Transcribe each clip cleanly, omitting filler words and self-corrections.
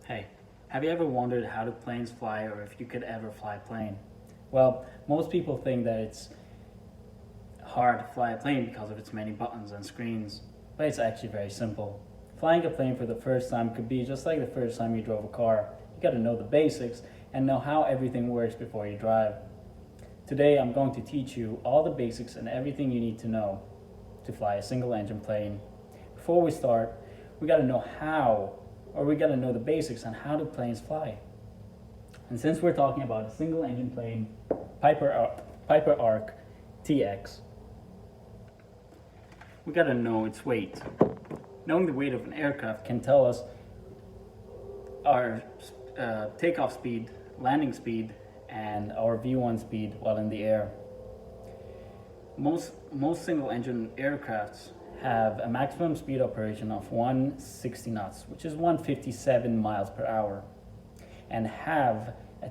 Hey, have you ever wondered how do planes fly or if you could ever fly a plane? Well, most people think that it's hard to fly a plane because of its many buttons and screens, but it's actually very simple. Flying a plane for the first time could be just like the first time you drove a car. You gotta know the basics and know how everything works before you drive. Today I'm going to teach you all the basics and everything you need to know to fly a single engine plane. Before we start, we gotta know we gotta know the basics on how do planes fly. And since we're talking about a single engine plane, Piper Ark TX, we gotta know its weight. Knowing the weight of an aircraft can tell us our takeoff speed, landing speed, and our V1 speed while in the air. Most single engine aircrafts have a maximum speed operation of 160 knots, which is 157 miles per hour, and have a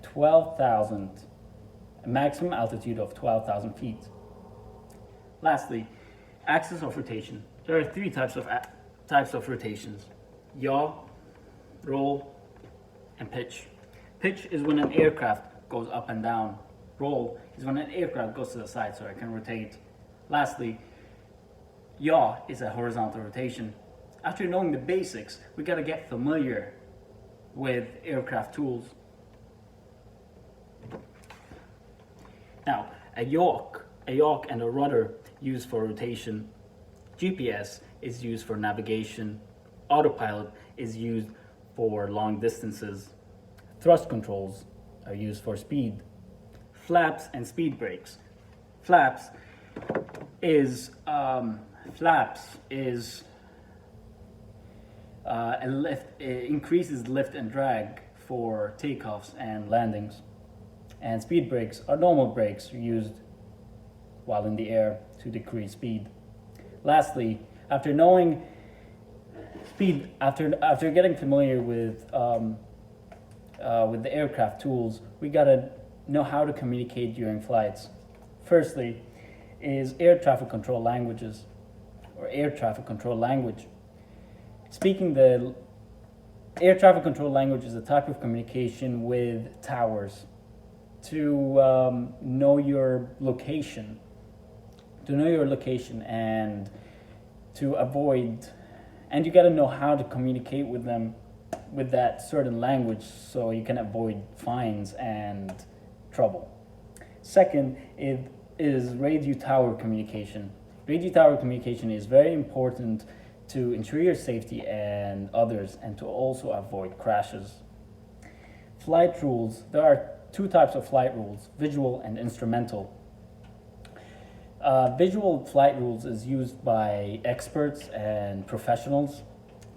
maximum altitude of 12,000 feet. Lastly, axis of rotation. There are three types of rotations: yaw, roll, and pitch. Pitch is when an aircraft goes up and down. Roll is when an aircraft goes to the side so it can rotate. Lastly, yaw is a horizontal rotation. After knowing the basics, we gotta get familiar with aircraft tools. Now, a yoke and a rudder used for rotation. GPS is used for navigation. Autopilot is used for long distances. Thrust controls are used for speed. Flaps and speed brakes. Flaps increases lift and drag for takeoffs and landings. And speed brakes are normal brakes used while in the air to decrease speed. Lastly, after knowing speed, after getting familiar with the aircraft tools, we gotta know how to communicate during flights. Firstly, is air traffic control languages, or air traffic control language. The air traffic control language is a type of communication with towers to know your location, and to avoid, and you got to know how to communicate with them with that certain language so you can avoid fines and trouble. Second, it is radio tower communication. Radio tower communication is very important to ensure your safety and others, and to also avoid crashes. Flight rules. There are two types of flight rules: visual and instrumental. Visual flight rules is used by experts and professionals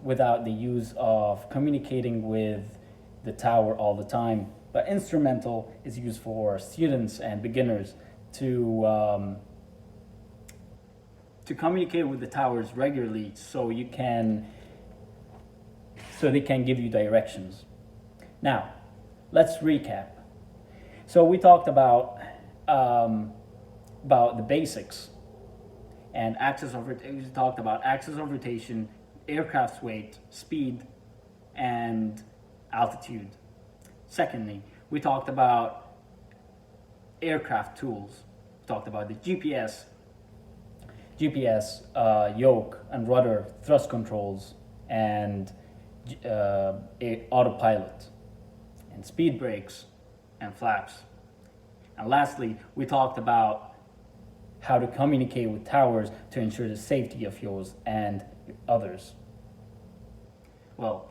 without the use of communicating with the tower all the time. But instrumental is used for students and beginners to communicate with the towers regularly so they can give you directions. Now, let's recap. So we talked about the basics and we talked about axis of rotation, aircraft's weight, speed, and altitude. Secondly, we talked about aircraft tools. We talked about the GPS, yoke and rudder, thrust controls, and autopilot, and speed brakes and flaps. And lastly, we talked about how to communicate with towers to ensure the safety of yours and others. Well,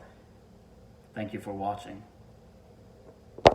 thank you for watching.